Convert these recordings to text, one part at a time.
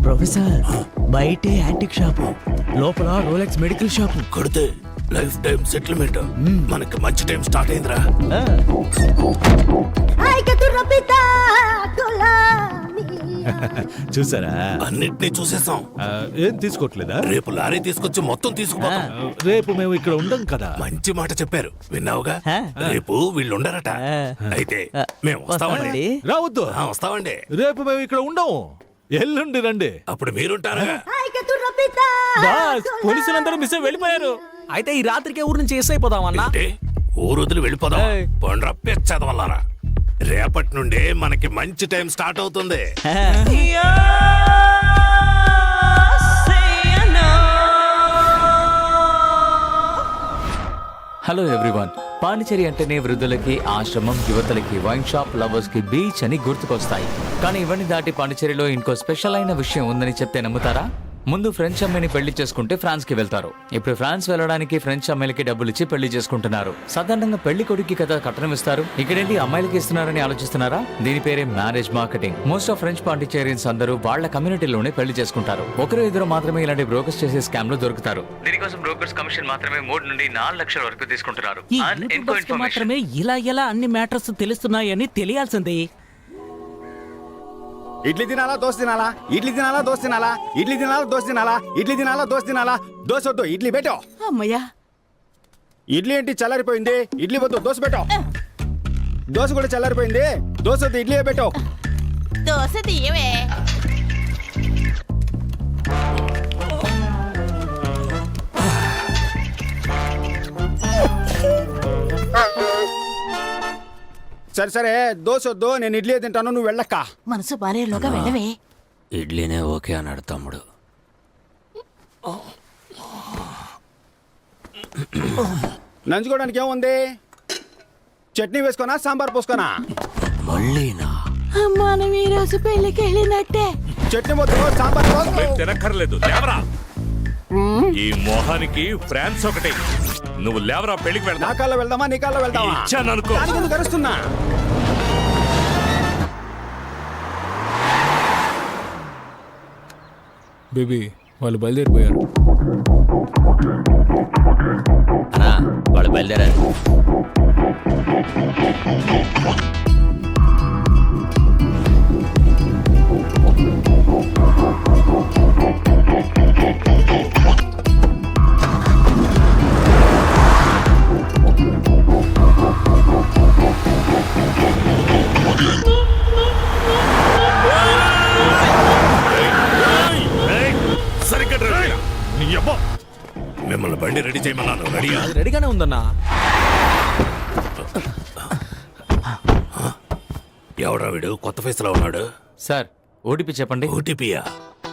Professor బయటే antique shop, లోపల Rolex medical shop. కొడితే లైఫ్ టైం సెటిల్మెంట్. మనకి మంచి టైం స్టార్ట్ అయిందిరా. చూసారా? అన్నిటినీ చూసేసాం. ఏం తీసుకోవట్లేదా? రేపు లారీ తీసుకొచ్చి మొత్తం తీసుకుపోతాం. రేపు మేము ఇక్కడ ఉండం కదా. మంచి మాట చెప్పారు, విన్నావుగా? రేపు వీళ్ళు ఉండరట. అయితే మేము వస్తామండి. రావద్దు, వస్తామండి. రేపు మేము ఇక్కడ ఉండము. ఎల్లుండి రండి. అప్పుడు మీరుంటారా? పోలీసులందరూ మిస్ వెళ్ళిపోయారు. అయితే ఈ రాత్రికే ఊరు నుంచి ఎస్ అయిపోదామన్నా. ఊరు వదిలి వెళ్ళిపోదాం. పండ్ర చదవాలరా. రేపటి నుండే మనకి మంచి టైం స్టార్ట్ అవుతుంది. Hello everyone. పాండిచేరి అంటేనే వృద్ధులకి ఆశ్రమం, యువతలకి వైన్ షాప్, లవర్స్ కి బీచ్ అని గుర్తుకొస్తాయి. కానీ ఇవన్నీ దాటి పాండిచేరిలో ఇంకో స్పెషల్ అయిన విషయం ఉందని చెప్తే నమ్ముతారా? ముందు ఫ్రెంచ్ అమ్మాయిని పెళ్లి చేసుకుంటే ఫ్రాన్స్ కి వెళ్తారు. ఇప్పుడు ఫ్రాన్స్ వెళ్ళడానికి ఫ్రెంచ్ అమ్మాయిలకి డబ్బులు ఇచ్చి పెళ్లి చేసుకుంటున్నారు. సాధారణంగా పెళ్లి కొడుకు కదా కట్నం ఇస్తారు, ఇక్కడేంటి అమ్మాయిలకి ఇస్తున్నారని ఆలోచిస్తున్నారా? దీని పేరే marriage marketing. Most of French Pondicherrians అందరూ వాళ్ళ కమ్యూనిటీలోనే పెళ్లి చేసుకుంటారు. ఒకరు ఇద్దరు మాత్రమే ఇలాంటి బ్రోకర్స్ చేసే స్కామ్ లో దొరుకుతారు. దీనికోసం బ్రోకర్స్ కమిషన్ మాత్రమే 3 నుండి 4 లక్షల వరకు తీసుకుంటున్నారు. మాత్రమే ఇలా అన్ని మ్యాటర్స్ తెలుస్తున్నాయని తెలియాల్సింది. ఇడ్లీ తినాలా దోశ తినాలా? ఇడ్లీ తినాలా దోశ తినాలా? ఇడ్లీ తినాలా దోశ తినాలా? ఇడ్లీ తినాలా దోశ తినాలా? దోశ వద్దు, ఇడ్లీ పెట్టో. అమ్మయ్యా, ఇడ్లీ ఏంటి చల్లారిపోయింది? ఇడ్లీ వద్దు, దోశ పెట్టో. దోశ కూడా చల్లారిపోయింది, దోశ వద్దు, ఇడ్లీ పెట్టో. దోశ తీయవే. సరే సరే, దోశ వద్దు, నేను ఇడ్లీ తింటాను, నువ్వు వెళ్ళక్క. మనసు బారేలోగా వెళ్ళవే. ఇడ్లీనే ఓకే అన్నాడు తమ్ముడు. నంచుకోవడానికి ఏముంది? చట్నీ వేసుకోనా, సాంబార్ పోసుకోనా? మళ్ళీనా? మనం ఈ రోజు పెళ్లికి వెళ్ళినట్టే. చట్నీ వద్దు, సాంబార్ పోసుకో. తినక్కర్లేదు, లేవరా. ఈ మొహానికి ఫ్రాన్స్ ఒకటి. నువ్వు లేవరా, పెళ్లికి వెళ్దా. నా కాల్లో వెళ్దామా, నీ కాల్లో వెళ్దామా? ఇచ్చాననుకో. కరుస్తున్నా. బేబీ, వాళ్ళు బయలుదేరిపోయారు. వాళ్ళు బయలుదేరారు. మిమ్మల్ని బండి రెడీ చేయమన్నాను. రెడీగా? రెడీగానే ఉందన్నా. ఎవడా వీడు కొత్త ఫేస్ లో ఉన్నాడు? సార్, ఓటీపీ చెప్పండి. ఓటీపీయా?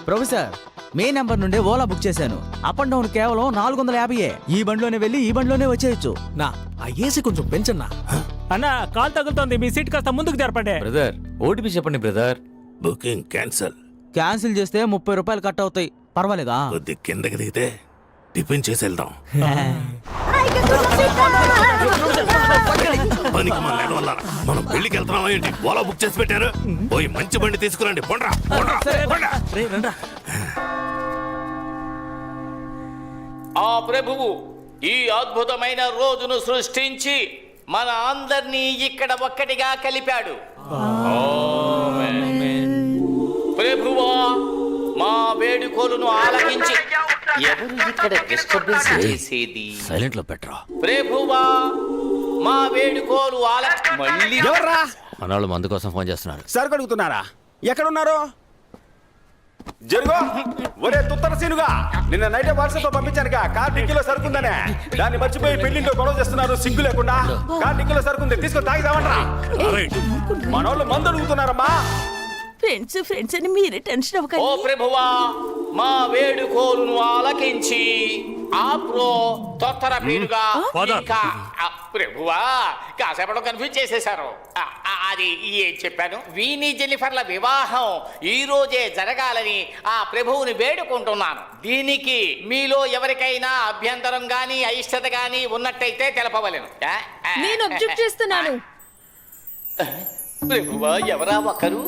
ప్రొఫెసర్, మీ నెంబర్ నుండి ఓలా బుక్ చేశాను. అప్ అండ్ డౌన్ కేవలం 450. ఈ బండిలోనే వెళ్ళి ఈ బండిలోనే వచ్చేయచ్చు. నా ఆ ఏసీ కొంచెం పెంచన్నా. అన్నా, కాల్ తగులుతోంది, మీ సీట్ కాస్త ముందుకు జరపండి. బ్రదర్, ఓటీపీ చెప్పండి బ్రదర్. Booking cancel. క్యాన్సిల్ చేస్తే 30 రూపాయలు కట్ అవుతాయి. పర్వాలేదా? కొద్ది కిందకి దిగితే టిఫిన్ చేసి వెళ్దాం. పనికి మనం పెళ్లికి వెళ్తున్నాం ఏంటి? ఓలా బుక్ చేసి పెట్టారు. పోయి మంచి బండి తీసుకురండి. ఆ ప్రభువు ఈ అద్భుతమైన రోజును సృష్టించి మన అందరినీ ఇక్కడ ఒక్కటిగా కలిపాడు. ప్రభువా, మా వేడుకోలును ఆలకించి ఎవరు ఇక్కడ డిస్టర్బెన్స్ చేసేది? సైలెంట్ లో పెట్టరా. ప్రభువా, మా వేడుకోలు మళ్ళీ ఎవర్రా? మనోళ్ళు మందు కోసం ఫోన్ చేస్తున్నారు. సరుకు అడుగుతున్నారా? ఎక్కడున్నారు? జరుగు. ఒరే తుత్తర సీనుగా, నిన్న నైట్ వాట్సాప్ లో పంపించానుగా, కార్ డిక్కీలో సరుకుందనే. దాన్ని మర్చిపోయి పెళ్లింట్లో గొడవ చేస్తున్నారు సిగ్గు లేకుండా. కార్ డిక్కీలో సరుకుంది, తీసుకొని తాగిదామంటారా? మనోళ్ళు మందు అడుగుతున్నారమ్మా. ఫ్రెండ్స్ అని మీరే టెన్షన్ అవ్వకండి. ఓ ప్రభువా, మా వేడుకోలును ఆలకించి ఆప్రో తొత్తర పీరుగా ఇంకా ప్రభువా కాసేపట్లో కన్ఫ్యూజ్ చేసేశారు. అది ఏం చెప్పాను? వీణి జెన్నిఫర్ల వివాహం ఈ రోజే జరగాలని ఆ ప్రభువుని వేడుకుంటున్నాను. దీనికి మీలో ఎవరికైనా అభ్యంతరం గాని అయిష్టత గాని ఉన్నట్టయితే తెలపవలెను. నేను అబ్జెక్ట్ చేస్తున్నాను. ప్రభువా, ఎవరా ఒకరు?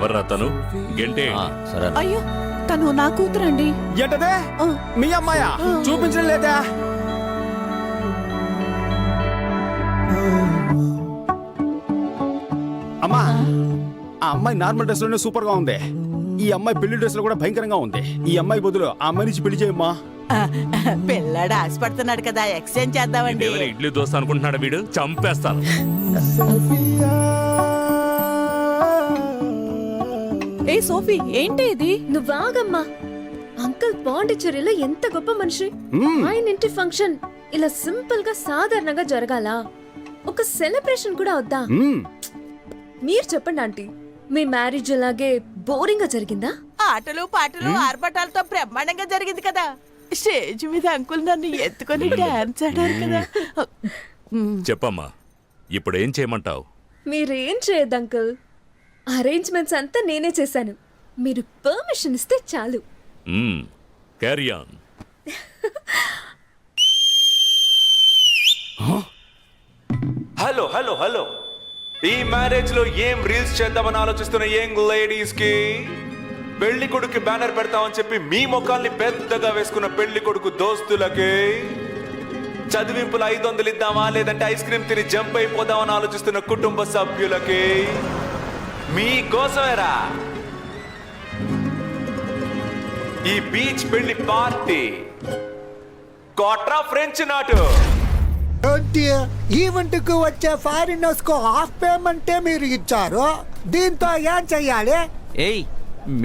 ఎవర్రా తను గెంటే సరే అయ్యో తను నా కూతురండి. ఏంటదే మీ అమ్మాయా? చూపించడం లేదా? అమ్మా, ఆ అమ్మాయి నార్మల్ డ్రెస్ లోనే సూపర్ గా ఉంది. ఈ అమ్మాయి పెళ్లి డ్రెస్ లో కూడా భయంకరంగా ఉంది. ఈ అమ్మాయి బదులు ఆ అమ్మాయి నుంచి పెళ్లి చేయమ్మా. పిల్లాడు ఆశపడుతున్నాడు కదా, ఎక్స్చేంజ్ చేద్దామండి. ఇదేమైనా ఇడ్లీ దోశ అనుకుంటున్నాడా వీడు? చంపేస్తాను. ఏ సోఫీ, ఏంటి ఇది? నువ్వాగమ్మా. అంకుల్ పాండిచ్చేరిలో ఎంత గొప్ప మనిషి. ఆయన ఇంటి ఫంక్షన్ ఇలా సింపుల్ గా సాధారణంగా జరగాల? ఒక సెలబ్రేషన్ కూడా వద్దా? మీరు చెప్పండి ఆంటీ, మీ మ్యారేజ్ అలాగే బోరింగ్ గా జరిగిందా? ఆటలు పాటలు ఆర్భటాలతో బ్రహ్మాండంగా జరిగింది కదా. స్టేజ్ మీద అంకుల్ నన్ను ఎత్తుకొని డాన్స్ ఆడారు కదా. చెప్పమ్మా, ఇప్పుడు ఏం చేయమంటావు? మీరేం చేయొద్దు అంకుల్, అరేంజ్మెంట్స్ అంతా నేనే చేశాను. మీరు పర్మిషన్ ఇస్తే చాలు. Carry on. Hello hello hello, ఈ మ్యారేజ్ లో ఏం రీల్స్ చేద్దామని ఆలోచిస్తున్న యంగ్ లేడీస్ కి, పెళ్లి కొడుకు బ్యానర్ పెడతామని చెప్పి మీ ముఖాల్ని పెద్దగా వేసుకున్న పెళ్లి కొడుకు దోస్తులకి, చదివింపులు 500 ఇద్దామా లేదంటే ఐస్ క్రీమ్ తిని జంప్ అయిపోదామని ఆలోచిస్తున్న కుటుంబ సభ్యులకి, మీ కోసమేరా ఈ బీచ్ పెళ్లి పార్టీ. కోట్రా ఫ్రెంచ్ నాటు. ఈవెంట్ కు వచ్చే ఫారినర్స్ కు హాఫ్ పేమెంట్ మీరు ఇచ్చారు. దీంతో ఏం చెయ్యాలి? ఏయ్,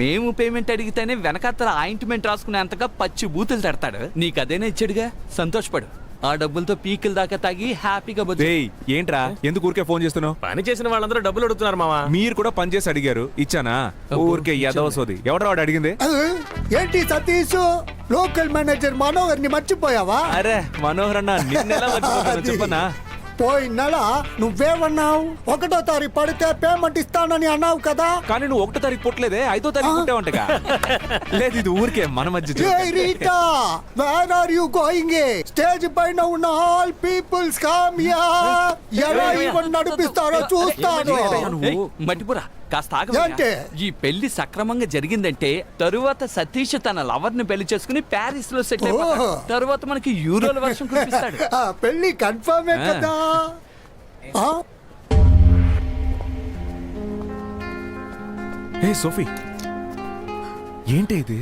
మేము పేమెంట్ అడిగితేనే వెనకాతల ఆయింట్మెంట్ రాసుకునేంతగా పచ్చి బూతులు తడతాడు. నీకు అదేనే ఇచ్చాడుగా, సంతోషపడు. ఆ డబ్బులతో పీకిల దాకా తాగి హ్యాపీగా బతుకు. ఏంట్రా, ఎందుకు ఊరికే ఫోన్ చేస్తున్నావు? పని చేసిన వాళ్ళందరూ డబ్బులు అడుగుతున్నారు మావా. మీరు కూడా పని చేసి అడిగారు, ఇచ్చానా? ఊరికే యదవసోది. ఎవడో వాడు అడిగింది? ఏంటి సతీష్, లోకల్ మేనేజర్ మనోహర్ ని మర్చిపోయావా? అరే మనోహర్ అన్న, నిన్నెలా మర్చిపోతానో చెప్పనా? పోయిన నెల నువ్వేమన్నావు? 1వ తారీఖు పడితే పేమెంట్ ఇస్తానని అన్నావు కదా. కానీ నువ్వు 1వ తారీఖు పుట్టలేదే, 5వ తారీఖు పుట్టావంటగా. లేదు, ఇది ఊరికే మన మధ్య joke. Hey Rita, where are you going? Stage పైన ఉన్న ఆల్ పీపుల్స్ కమ్ హియర్. ఎలా ఈవెంట్ నడిపిస్తారో చూస్తాను. మట్టిపురా, కాస్త ఆగవయ్యా. ఏంటి? ఈ పెళ్లి సక్రమంగా జరిగిందంటే తరువాత సతీష్ తన లవర్ ని పెళ్లి చేసుకుని ప్యారిస్ లో సెటిల్ అయిపోతాడు. తరువాత మనకి యూరోల వర్షం కురిపిస్తాడు. ఆ పెళ్లి కన్ఫర్మే కదా. ఏ సోఫీ, ఏంటి ఇది?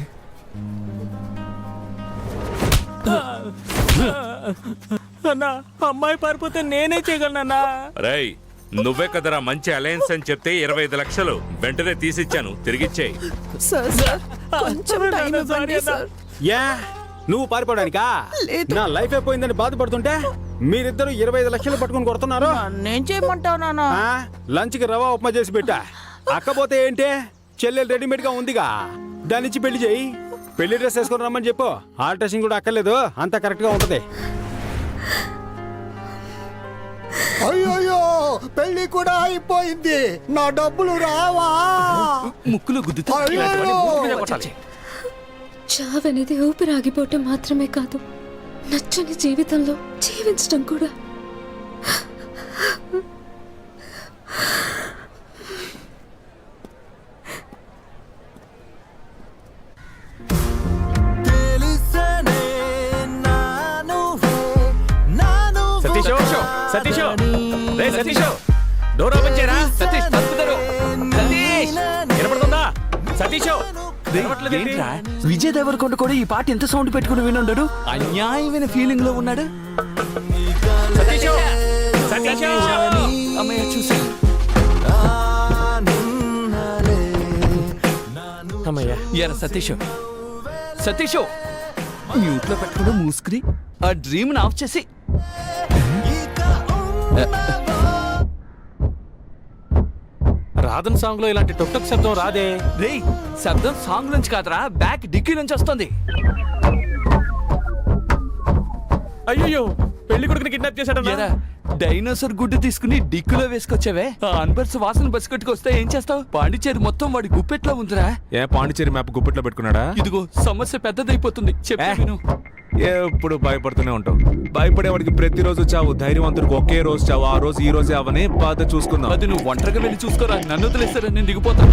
అన్నా, అమ్మాయి పారిపోతే నేనే చేయగలనన్నా. రేయ్, నువ్వే కదరా మంచి అలయన్స్ అని చెప్తే 25 లక్షలు వెంటనే తీసిచ్చాను, తిరిగిచ్చేయి. కొంచెం టైం ఇవ్వండి సార్. యా, నువ్వు పారిపోవడానికా? నా లైఫ్ అయిపోయిందని బాధపడుతుంటే మీరిద్దరు 25 లక్షలు పట్టుకుని కొడుతున్నారు. నేను చేయమంటావు నాన్న. లంచ్ కి రవా ఉప్మా చేసి పెట్టా. అక్కపోతే ఏంటే, చెల్లెలు రెడీమేడ్ గా ఉందిగా, దాని నుంచి పెళ్లి చేయి. పెళ్లి డ్రెస్ వేసుకొని రమ్మని చెప్పు. ఆల్ట్రేషన్ కూడా అక్కర్లేదు, అంతా కరెక్ట్ గా ఉంటది. అయ్యో, పెళ్లి కూడా అయిపోయింది. నా డబ్బులు రావా? ముక్కులు గుద్దుతూ చావనేది ఊపిరాగిపోవటం మాత్రమే కాదు, నచ్చని జీవితంలో జీవించడం కూడా. సతీష్, రే సతీష్, డోర్ ఓపెన్ చేయరా. సతీష్, తలుపు తెరు. సతీష్, వినపడుతుందా? సతీష్, విజయ్ దేవరకొండ కూడా ఈ పాట ఎంత సౌండ్ పెట్టుకుని వినుండడు. అన్యాయమైన ఫీలింగ్ లో ఉన్నాడు. సతీష్, సతీష్, అమ్మయ్య చూసి. అమ్మయ్య, ఎరా సతీష్, సతీష్, మ్యూట్ లో పెట్టుకుంటూ మూసుకుని ఆ డ్రీమ్ ఆఫ్ చేసి. రాధన్ సాంగ్ లో ఇలాంటి టొక్టక్ శబ్దం రాదే. రే, శబ్దం సాంగ్ నుంచి కాదురా, బ్యాక్ డిక్కీ నుంచి వస్తుంది. అయ్యో, పెళ్లి కొడుకుని కిడ్నాప్ చేశాడు. డైనోసార్ గుడ్డు తీసుకుని డిక్కులో వేసుకొచ్చావే. ఆ అన్బర్స్ వాసన బస్సు కట్టుకొస్తే ఏం చేస్తావు? పాండిచేరి మొత్తం వాడి గుప్పెట్లో ఉందిరా. ఏ పాండిచేరి మ్యాప్ గుప్పెట్లో పెట్టుకున్నాడా? ఇదిగో సమస్య పెద్దదైపోతుంది, చెప్పు విను. ఎప్పుడు భయపడుతూనే ఉంటావు. భయపడేవాడికి ప్రతిరోజు చావు, ధైర్యవంతుడికి ఒకే రోజు చావు. ఆ రోజు ఈ రోజే అవని బాధ చూసుకుందాం. అది నువ్వు ఒంటరిగా వెళ్ళి చూసుకోరా, నన్ను వదిలేస్తారా, నేను దిగిపోతాను.